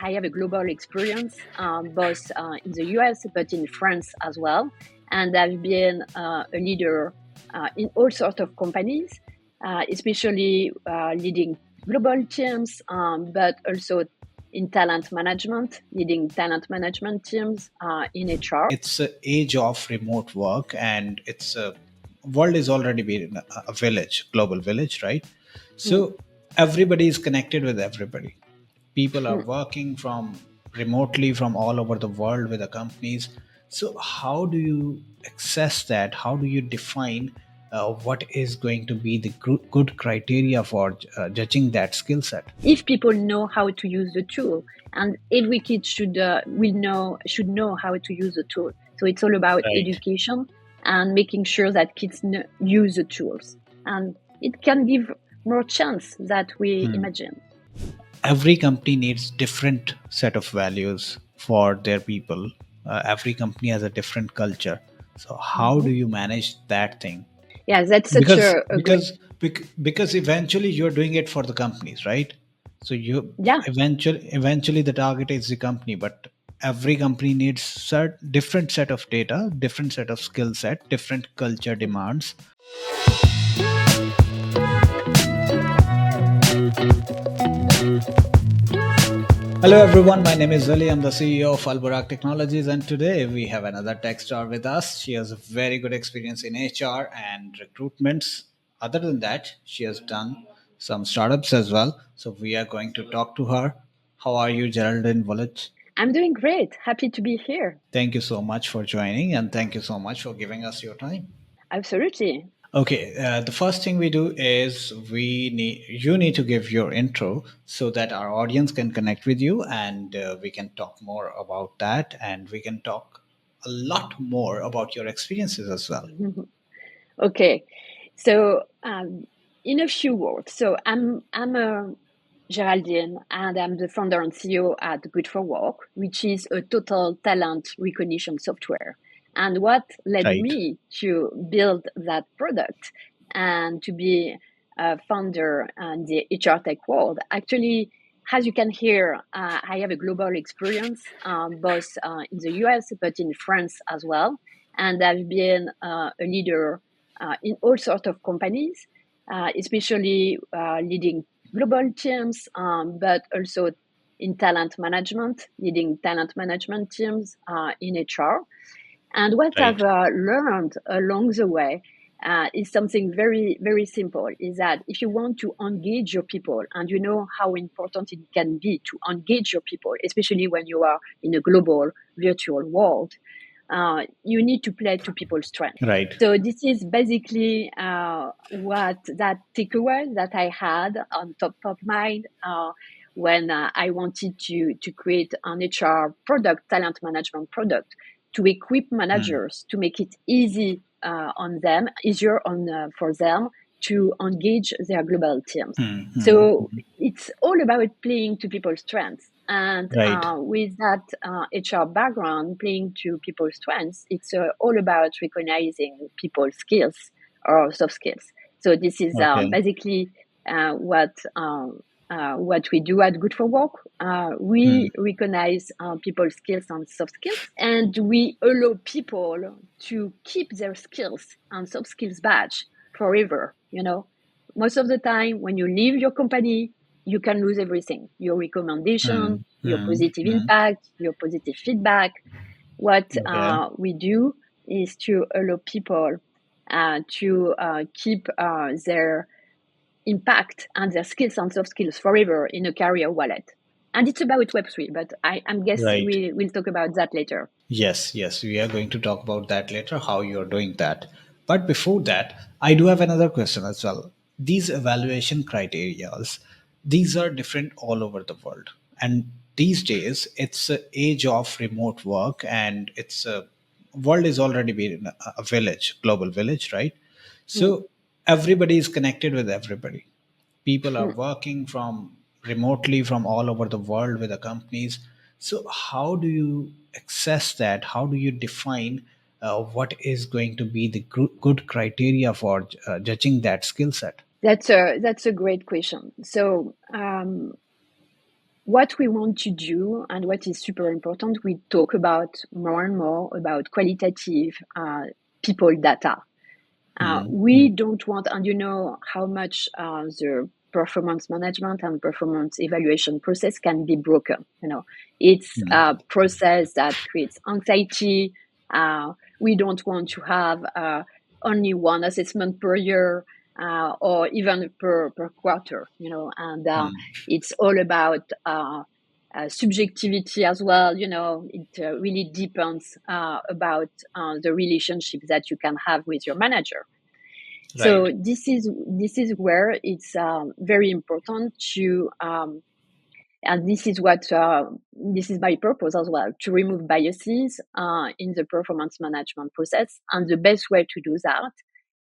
I have a global experience, both in the US but in France as well. And I've been a leader in all sorts of companies, especially leading global teams, but also in talent management, leading talent management teams in HR. It's a age of remote work, and it's a world is already been a village, global village, right? Mm, So everybody is connected with everybody. People are mm. working from remotely from all over the world with the companies. So how do you access that? How do you define what is going to be the good criteria for judging that skill set? If people know how to use the tool, and every kid should know how to use the tool. So it's all about Right. education and making sure that kids use the tools, and it can give more chance that we imagine. Every company needs different set of values for their people. Every company has a different culture. So how do Mhm. you manage that thing? Yeah, that's such because a great. because eventually you're doing it for the companies, right? So you Yeah. eventually the target is the company, but every company needs different set of data, different set of skill set, different culture demands. Hello everyone, my name is Ali. I'm the CEO of Al-burraq Technologies, and today we have another tech star with us. She has a very good experience in HR and recruitments. Other than that, she has done some startups as well. So we are going to talk to her. How are you, Geraldine Wolloch? I'm doing great. Happy to be here. Thank you so much for joining, and thank you so much for giving us your time. Absolutely. Okay, the first thing we do is you need to give your intro so that our audience can connect with you, and we can talk more about that, and we can talk a lot more about your experiences as well. Okay. So, in a few words, so I'm a Geraldine, and I'm the founder and CEO at Good for Work, which is a total talent recognition software. And what led Right. me to build that product and to be a founder in the HR tech world, actually, as you can hear, I have a global experience, both in the US but in France as well. And I've been a leader in all sorts of companies, especially leading global teams, but also in talent management, leading talent management teams in HR. And what I've Right. learned along the way is something very, very simple, is that if you want to engage your people, and you know how important it can be to engage your people, especially when you are in a global virtual world, you need to play to people's strengths. Right. So this is basically what that takeaway that I had on top of mind when I wanted to create an HR product, talent management product, to equip Hmm. managers to make it easier on for them to engage their global teams. Hmm. Hmm. So it's all about playing to people's strengths. And Right. with that HR background, playing to people's strengths, it's all about recognizing people's skills or soft skills. So this is Okay. basically what we do at Good for Work. Hmm. We recognize people's skills and soft skills, and we allow people to keep their skills and soft skills badge forever. You know, most of the time when you leave your company, you can lose everything: your Hmm. recommendation, your Hmm. positive Hmm. impact, your positive feedback. What Okay. we do is to allow people to keep their impact and their skills and soft skills forever in a career wallet. And it's about Web3, but I'm guess Right. we'll talk about that later. Yes, yes, we are going to talk about that later, how you're doing that. But before that, I do have another question as well. These evaluation criterias, these are different all over the world. And these days, it's a age of remote work, and it's a world is already been a village, global village, right? Mm, So everybody is connected with everybody. People are mm. working from remotely from all over the world with the companies. So how do you access that? How do you define what is going to be the good criteria for judging that skill set? That's a great question. So what we want to do and what is super important, we talk about more and more about qualitative people data. Mm, We mm, don't want, and you know how much the performance management and performance evaluation process can be broken. You know, it's a mm. process that creates anxiety. We don't want to have only one assessment per year or even per quarter. You know, and it's all about subjectivity as well. You know, it really depends about the relationship that you can have with your manager. Right, So this is where it's very important to and this is my purpose as well, to remove biases in the performance management process. And the best way to do that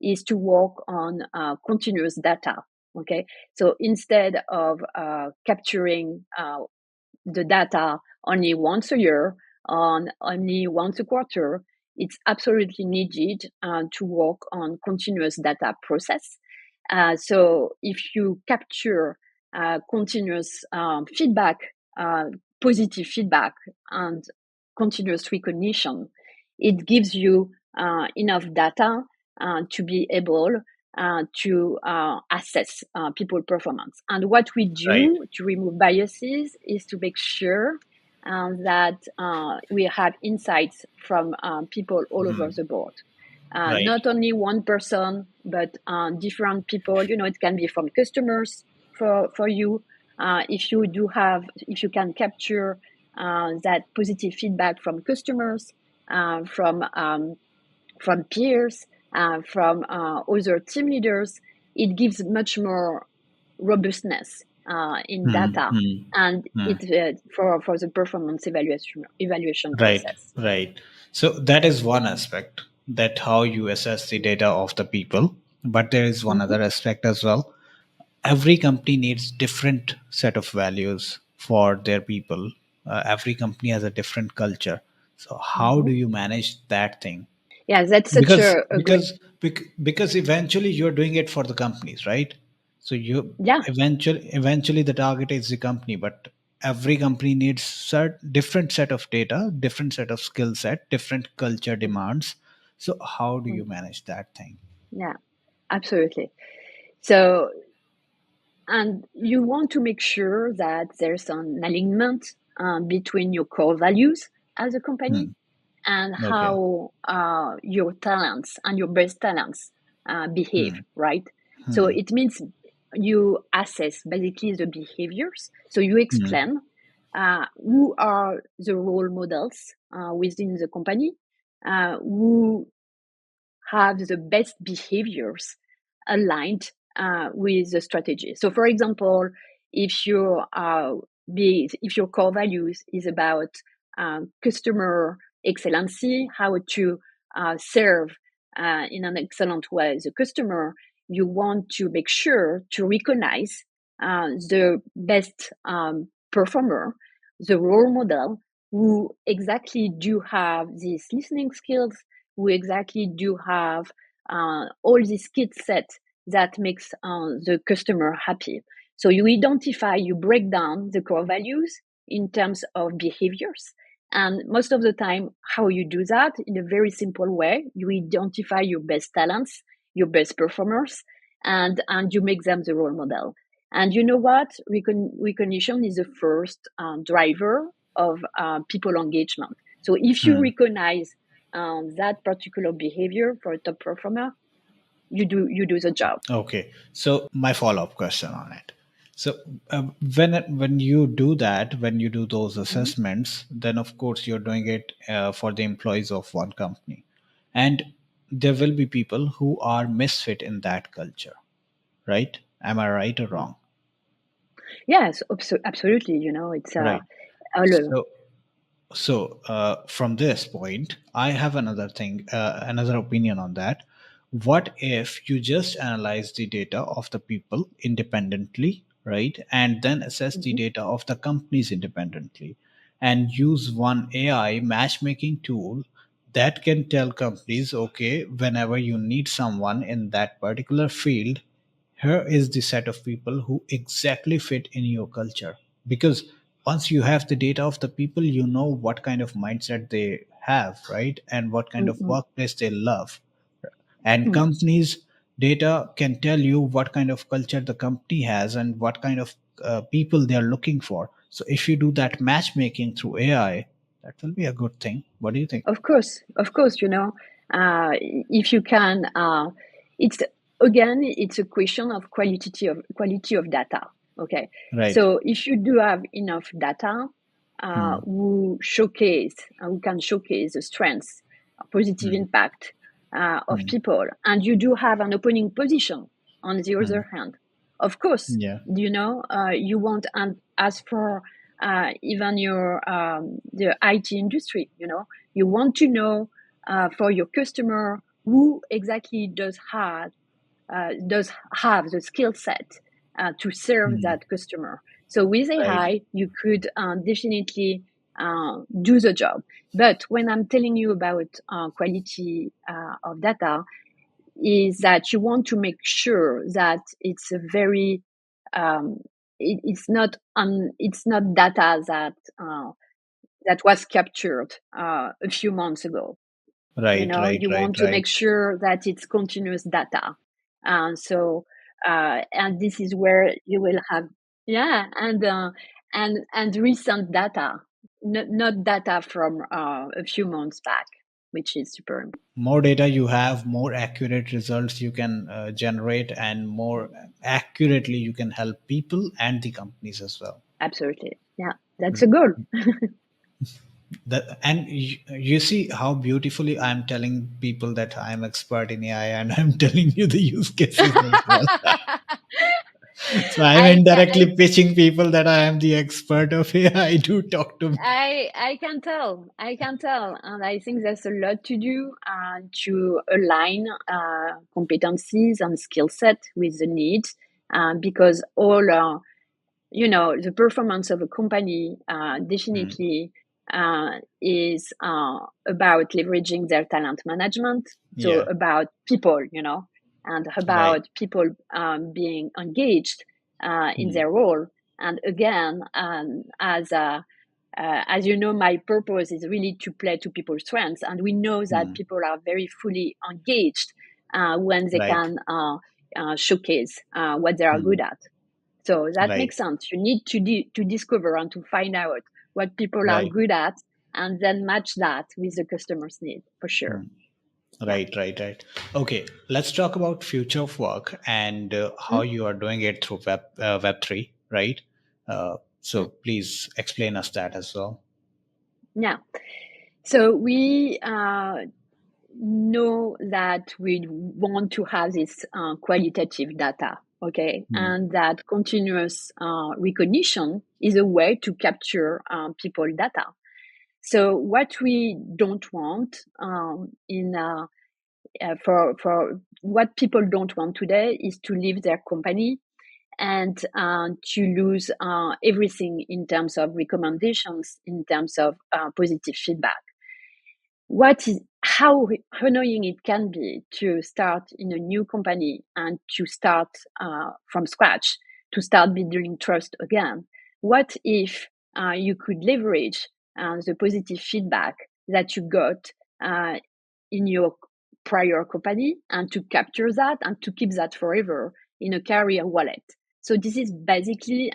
is to work on continuous data. Okay, so instead of capturing the data only once a year, on only once a quarter, it's absolutely needed to work on continuous data process. So if you capture continuous feedback, uh, positive feedback, and continuous recognition, it gives you enough data to be able to assess people performance. And what we right. do to remove biases is to make sure that we have insights from people all over the board. Right. Not only one person, but different people. You know, it can be from customers for you. If you can capture that positive feedback from customers, uh, from um, from peers, from other team leaders, it gives much more robustness in Hmm, data, hmm, and hmm. it for the performance evaluation Right, process. right. So that is one aspect, that how you assess the data of the people. But there is one Hmm. other aspect as well. Every company needs different set of values for their people. Every company has a different culture. So how do Hmm. you manage that thing? Yeah, that's such because a great. because eventually you're doing it for the companies, right? So you Yeah. eventually the target is the company, but every company needs different set of data, different set of skill set, different culture demands. So how do you Mhm. manage that thing? Yeah, absolutely. So, and you want to make sure that there's an alignment between your core values as a company Hmm. and Okay. how your talents and your best talents behave, Hmm. right? So Hmm. it means you assess basically the behaviors. So you Hmm. explain who are the role models within the company, who have the best behaviors aligned with the strategy. So, for example, if if your core values is about customer excellency, how to serve in an excellent way the customer, you want to make sure to recognize the best performer, the role model, who exactly do have these listening skills, who exactly do have all these skill set that makes the customer happy. So you identify, you break down the core values in terms of behaviors. And most of the time, how you do that in a very simple way, you identify your best talents, your best performers, and you make them the role model. And you know what? Recognition is the first driver of people engagement. So if you Hmm. recognize that particular behavior for a top performer, you do the job. Okay, so my follow-up question on it. So when you do that, when you do those Mhm. assessments, then of course you're doing it for the employees of one company, and there will be people who are misfit in that culture, right? Am I right or wrong? Yes, absolutely. You know, it's Right. all, So, from this point, I have another thing, another opinion on that. What if you just analyze the data of the people independently, right? And then assess the mhm. data of the companies independently and use one AI matchmaking tool that can tell companies, okay, whenever you need someone in that particular field, here is the set of people who exactly fit in your culture. Because once you have the data of the people, you know what kind of mindset they have, right? And what kind of Mm-mm. workplace they love. And Mm. companies data can tell you what kind of culture the company has and what kind of people they are looking for. So if you do that matchmaking through AI, that will be a good thing. What do you think? Of course, if you can, it's again, it's a question of quality of data. Okay, Right. so if you do have enough data, Hmm. who can showcase the strengths, positive Hmm. impact of Hmm. people, and you do have an opening position on the Hmm. other hand, of course, Yeah. you want and as for even the IT industry, you want to know for your customer who exactly does have the skill set to serve Hmm. that customer. So with Right. AI, you could definitely do the job. But when I'm telling you about quality of data, is that you want to make sure that it's a very it's not data that was captured a few months ago. Right. Right. You Right. want to Right. make sure that it's continuous data. And this is where you will have, yeah, and recent data, not data from a few months back, which is super important. More data you have, more accurate results you can generate, and more accurately you can help people and the companies as well. Absolutely. Yeah, that's a goal. And you see how beautifully I'm telling people that I'm expert in AI, and I'm telling you the use cases as well. So I'm I can indirectly pitching people that I am the expert of AI. Do talk to me. I can tell, and I think there's a lot to do to align competencies and skill set with the needs, because all the performance of a company Mm. definitely is about leveraging their talent management. So Yeah. about people, and Right. about people being engaged in Mm. their role. And again, as you know, my purpose is really to play to people's strengths, and we know that Mm. people are very fully engaged when they Right. can showcase what they are good Mm. at. So that Right. makes sense. You need to discover and to find out what people are Right. good at, and then match that with the customer's need for sure. Mm. Yeah. Right, right, right. Okay, let's talk about future of work and how Mm, you are doing it through Web3, right? So mm, please explain us that as well. yeah. So we know that we want to have this qualitative data, okay, Mm. and that continuous recognition is a way to capture people data. So what we don't want in for what people don't want today is to leave their company and to lose everything in terms of recommendations, in terms of positive feedback. What is how annoying it can be to start in a new company and to start from scratch, to start building trust again. What if you could leverage the positive feedback that you got uh, in your prior company and to capture that and to keep that forever in a career wallet? So this is basically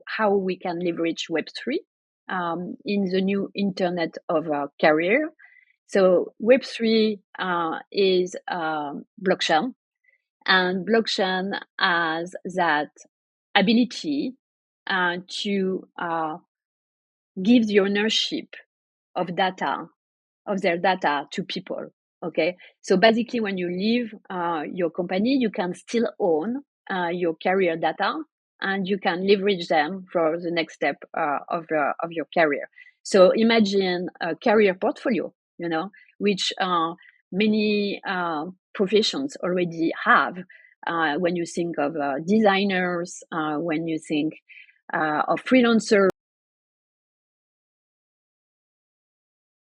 how we can leverage Web3 in the new internet of career. So Web3 is blockchain, and blockchain has that ability to give the ownership of data, of their data to people. Okay, so basically, when you leave your company, you can still own your career data, and you can leverage them for the next step of your career. So imagine a career portfolio, which many professions already have. When you think of designers, when you think of freelancers